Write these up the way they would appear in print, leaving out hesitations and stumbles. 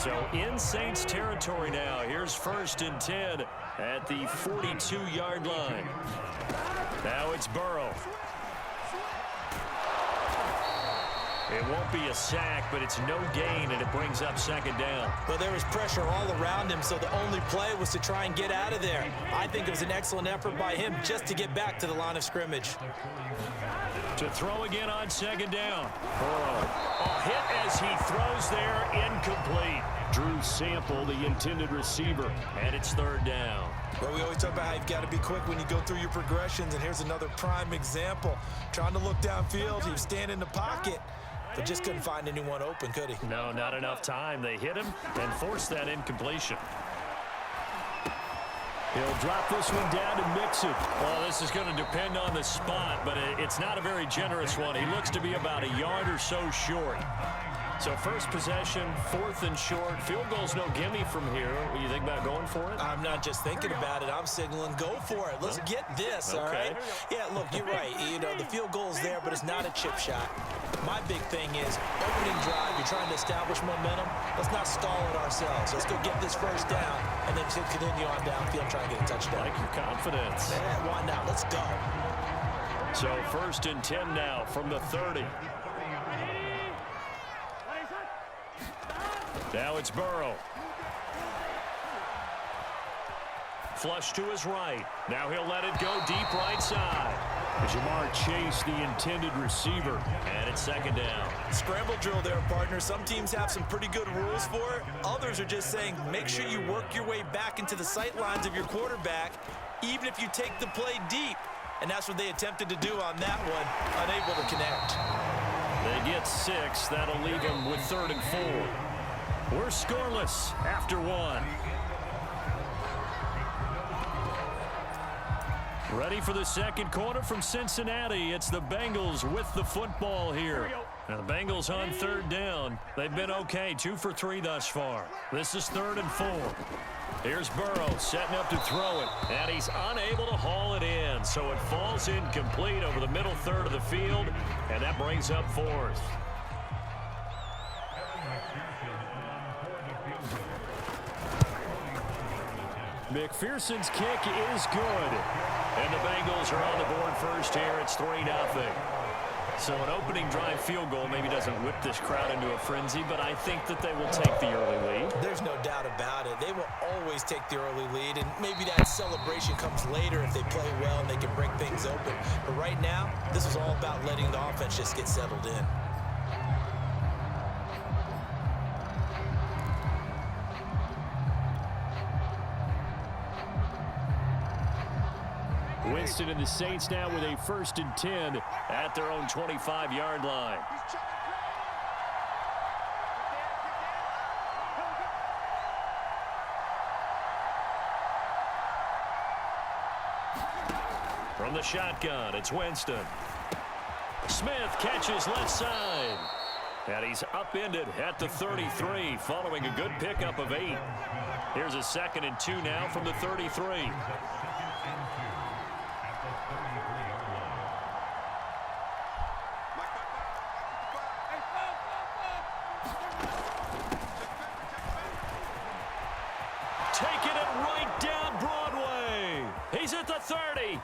So in Saints territory now. Here's 1st and 10 at the 42-yard line. Now it's Burrow. It won't be a sack, but it's no gain, and it brings up 2nd down. Well, there was pressure all around him, so the only play was to try and get out of there. I think it was an excellent effort by him just to get back to the line of scrimmage. To throw again on 2nd down. Burrow. A hit as he throws there, incomplete. Drew Sample, the intended receiver, and it's 3rd down. Well, we always talk about how you've got to be quick when you go through your progressions, and here's another prime example. Trying to look downfield, he was standing in the pocket, but just couldn't find anyone open, could he? No, not enough time. They hit him and forced that incompletion. He'll drop this one down to mix it. Well, this is going to depend on the spot, but it's not a very generous one. He looks to be about a yard or so short. So first possession, 4th and short. Field goal's no gimme from here. What do you think about going for it? I'm not just thinking about it. I'm signaling go for it. Let's get this, all right? Yeah, look, you're right. You know, the field goal's there, but it's not a chip shot. My big thing is opening drive. You're trying to establish momentum. Let's not stall it ourselves. Let's go get this 1st down and then continue on downfield and try and get a touchdown. Like your confidence. Yeah, why not? Let's go. So 1st and 10 now from the 30. Now it's Burrow. Flush to his right. Now he'll let it go deep right side. Jamar Chase, the intended receiver, and it's 2nd down. Scramble drill there, partner. Some teams have some pretty good rules for it. Others are just saying make sure you work your way back into the sight lines of your quarterback, even if you take the play deep. And that's what they attempted to do on that one, unable to connect. They get 6. That'll leave them with 3rd and 4. We're scoreless after 1. Ready for the 2nd quarter from Cincinnati. It's the Bengals with the football here. Now the Bengals on 3rd down. They've been okay, 2 for 3 thus far. This is 3rd and 4. Here's Burrow setting up to throw it, and he's unable to haul it in. So it falls incomplete over the middle 3rd of the field, and that brings up 4th. McPherson's kick is good. And the Bengals are on the board first here. It's 3-0. So an opening drive field goal maybe doesn't whip this crowd into a frenzy, but I think that they will take the early lead. There's no doubt about it. They will always take the early lead, and maybe that celebration comes later if they play well and they can break things open. But right now, this is all about letting the offense just get settled in. Winston and the Saints now with a 1st and 10 at their own 25-yard line. From the shotgun, it's Winston. Smith catches left side. And he's upended at the 33 following a good pickup of 8. Here's a 2nd and 2 now from the 33. Taking it right down Broadway. He's at the 30.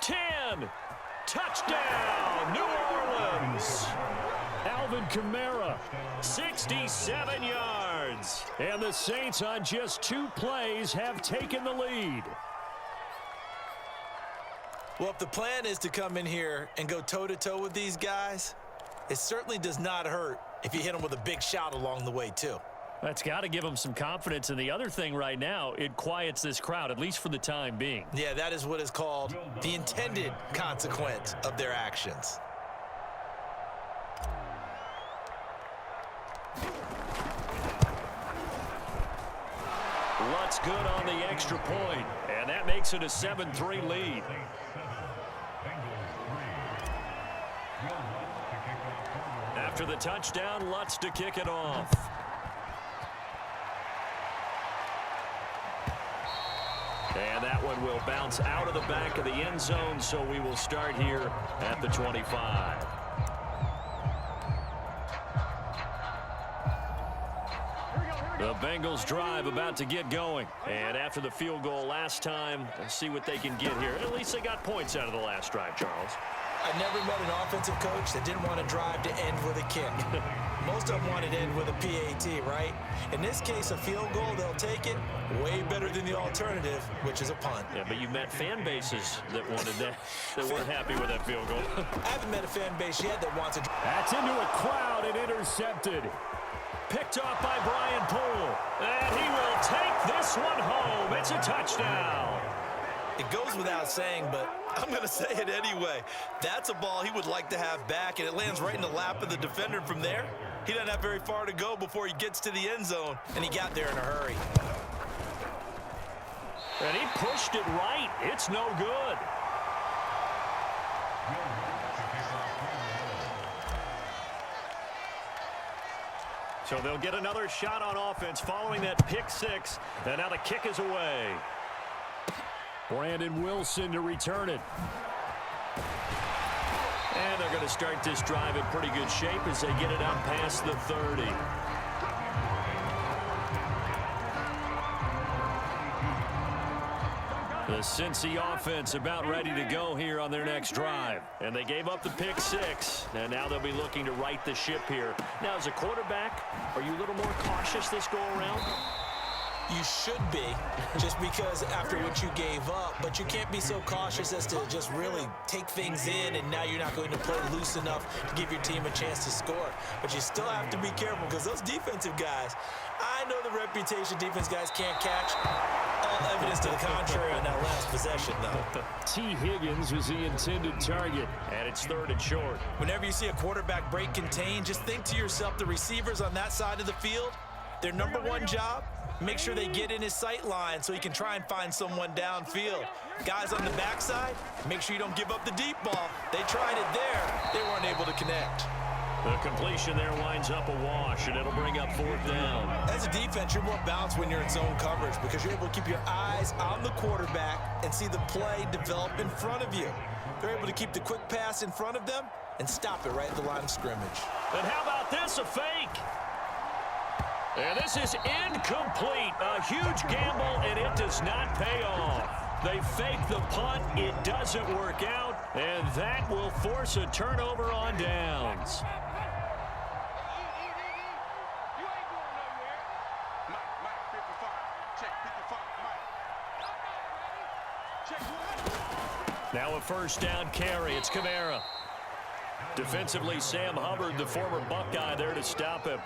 10. Touchdown, New Orleans. Alvin Kamara, 67 yards. And the Saints on just 2 plays have taken the lead. Well, if the plan is to come in here and go toe-to-toe with these guys, it certainly does not hurt if you hit them with a big shot along the way, too. That's got to give them some confidence. And the other thing right now, it quiets this crowd, at least for the time being. Yeah, that is what is called the intended consequence of their actions. Lutz good on the extra point, and that makes it a 7-3 lead. After the touchdown, Lutz to kick it off. And that one will bounce out of the back of the end zone, so we will start here at the 25. The Bengals drive about to get going. And after the field goal last time, let's see what they can get here. At least they got points out of the last drive, Charles. I never met an offensive coach that didn't want to drive to end with a kick. Most of them wanted to end with a PAT, right? In this case, a field goal, they'll take it. Way better than the alternative, which is a punt. Yeah, but you met fan bases that wanted that, that weren't happy with that field goal. I haven't met a fan base yet that wants to. That's into a crowd and intercepted. Picked off by Brian Poole. And he will take this one home. It's a touchdown. It goes without saying, but I'm going to say it anyway. That's a ball he would like to have back, and it lands right in the lap of the defender from there. He doesn't have very far to go before he gets to the end zone, and he got there in a hurry. And he pushed it right. It's no good. So they'll get another shot on offense following that pick six. And now the kick is away. Brandon Wilson to return it. And they're going to start this drive in pretty good shape as they get it out past the 30. The Cincy offense about ready to go here on their next drive. And they gave up the pick six, and now they'll be looking to right the ship here. Now, as a quarterback, are you a little more cautious this go-around? You should be, just because after what you gave up, but you can't be so cautious as to just really take things in, and now you're not going to play loose enough to give your team a chance to score. But you still have to be careful because those defensive guys, I know the reputation defense guys can't catch. All evidence to the contrary on that last possession, though. T. Higgins was the intended target. And it's 3rd and short. Whenever you see a quarterback break contain, just think to yourself, the receivers on that side of the field, their number one job, make sure they get in his sight line so he can try and find someone downfield. Guys on the backside, make sure you don't give up the deep ball. They tried it there. They weren't able to connect. The completion there winds up a wash, and it'll bring up 4th down. As a defense, you're more balanced when you're in zone coverage because you're able to keep your eyes on the quarterback and see the play develop in front of you. They're able to keep the quick pass in front of them and stop it right at the line of scrimmage. And how about this, a fake? And this is incomplete. A huge gamble, and it does not pay off. They fake the punt. It doesn't work out, and that will force a turnover on downs. Now a 1st down carry. It's Kamara. Defensively, Sam Hubbard, the former Buckeye, there to stop him.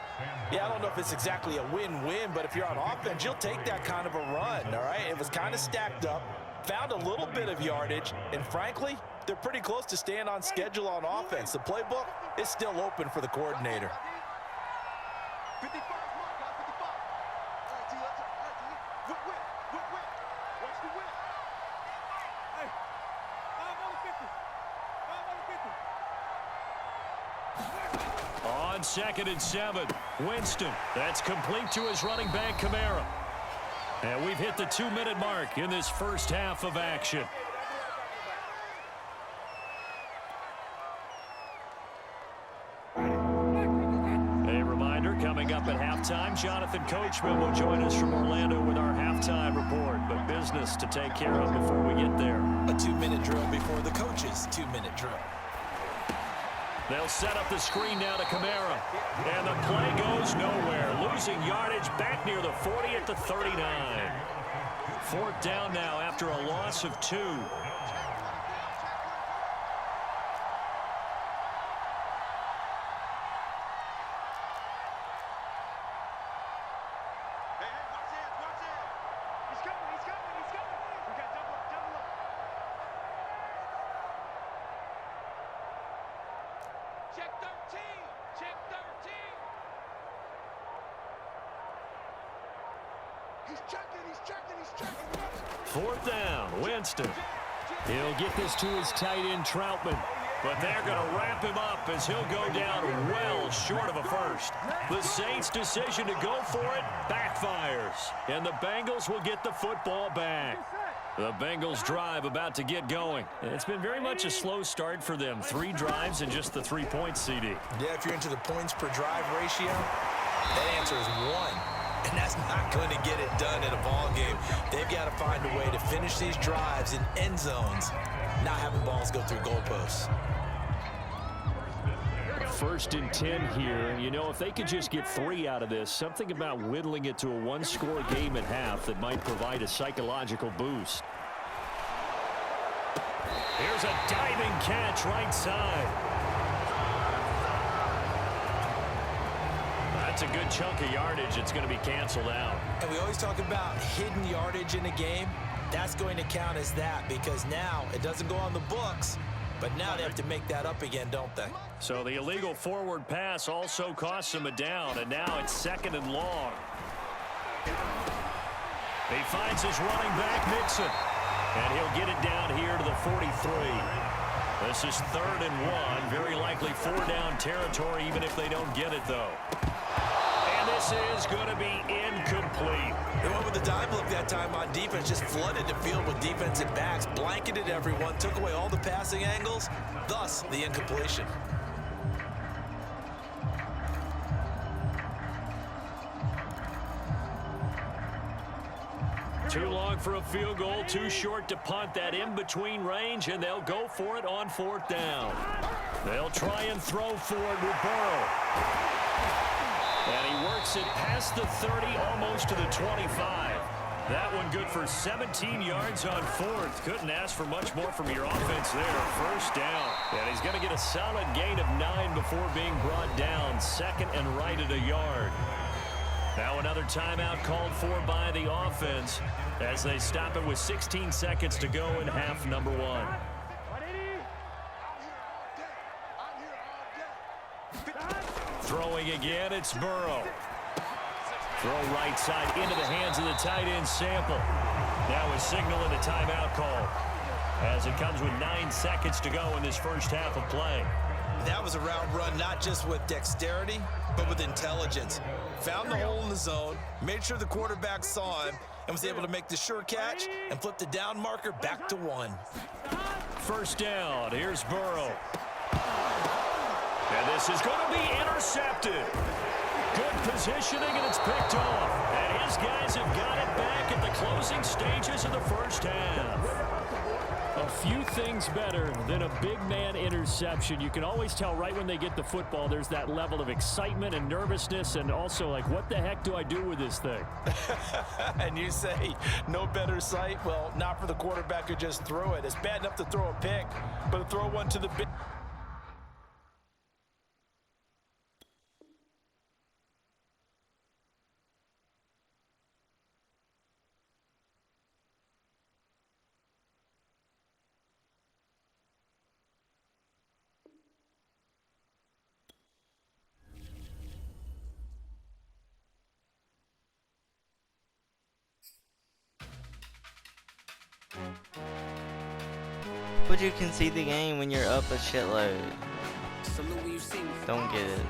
Yeah, I don't know if it's exactly a win-win, but if you're on offense, you'll take that kind of a run, all right? It was kind of stacked up, found a little bit of yardage, and frankly, they're pretty close to staying on schedule on offense. The playbook is still open for the coordinator. On 2nd and 7, Winston. That's complete to his running back, Kamara. And we've hit the 2-minute mark in this first half of action. A reminder, coming up at halftime, Jonathan Coachman will join us from Orlando with our halftime report. But business to take care of before we get there. A 2-minute drill before the coach's 2-minute drill. They'll set up the screen now to Kamara. And the play goes nowhere. Losing yardage back near the 40 at the 39. 4th down now after a loss of 2. Check 13. Check 13. He's checking. 4th down, Winston. He'll get this to his tight end, Troutman. But they're going to wrap him up as he'll go down well short of a first. The Saints' decision to go for it backfires. And the Bengals will get the football back. The Bengals drive about to get going. It's been very much a slow start for them. 3 drives and just the 3 points, CD. Yeah, if you're into the points per drive ratio, that answer is 1. And that's not going to get it done in a ball game. They've got to find a way to finish these drives in end zones, not having balls go through goalposts. 1st and 10 here. You know, if they could just get 3 out of this, something about whittling it to a 1-score game at half that might provide a psychological boost. Here's a diving catch right side. That's a good chunk of yardage. It's going to be canceled out. And we always talk about hidden yardage in a game. That's going to count as that because now it doesn't go on the books, but now they have to make that up again, don't they? So the illegal forward pass also costs him a down, and now it's 2nd and long. He finds his running back, Mixon, and he'll get it down here to the 43. This is 3rd and 1, very likely 4-down territory, even if they don't get it, though. And this is going to be incomplete. They went with the dime look that time on defense, just flooded the field with defensive backs, blanketed everyone, took away all the passing angles, thus the incompletion. Too long for a field goal, too short to punt. That in-between range, and they'll go for it on 4th down. They'll try and throw for it with Burrow. And he works it past the 30, almost to the 25. That one good for 17 yards on 4th. Couldn't ask for much more from your offense there. 1st down. And he's going to get a solid gain of 9 before being brought down. 2nd and right at a yard. Now another timeout called for by the offense as they stop it with 16 seconds to go in half number 1. Throwing again, it's Burrow. Throw right side into the hands of the tight end Sample. Now a signal and a timeout call as it comes with 9 seconds to go in this first half of play. That was a route run not just with dexterity, but with intelligence. Found the hole in the zone, made sure the quarterback saw him, and was able to make the sure catch and flip the down marker back to 1. 1st down, here's Burrow. And this is going to be intercepted. Good positioning, and it's picked off. And his guys have got it back at the closing stages of the first half. A few things better than a big man interception. You can always tell right when they get the football, there's that level of excitement and nervousness, and also like, what the heck do I do with this thing? And you say, no better sight? Well, not for the quarterback who just threw it. It's bad enough to throw a pick, but to throw one to the big... But you can see the game when you're up a shitload. Don't get it.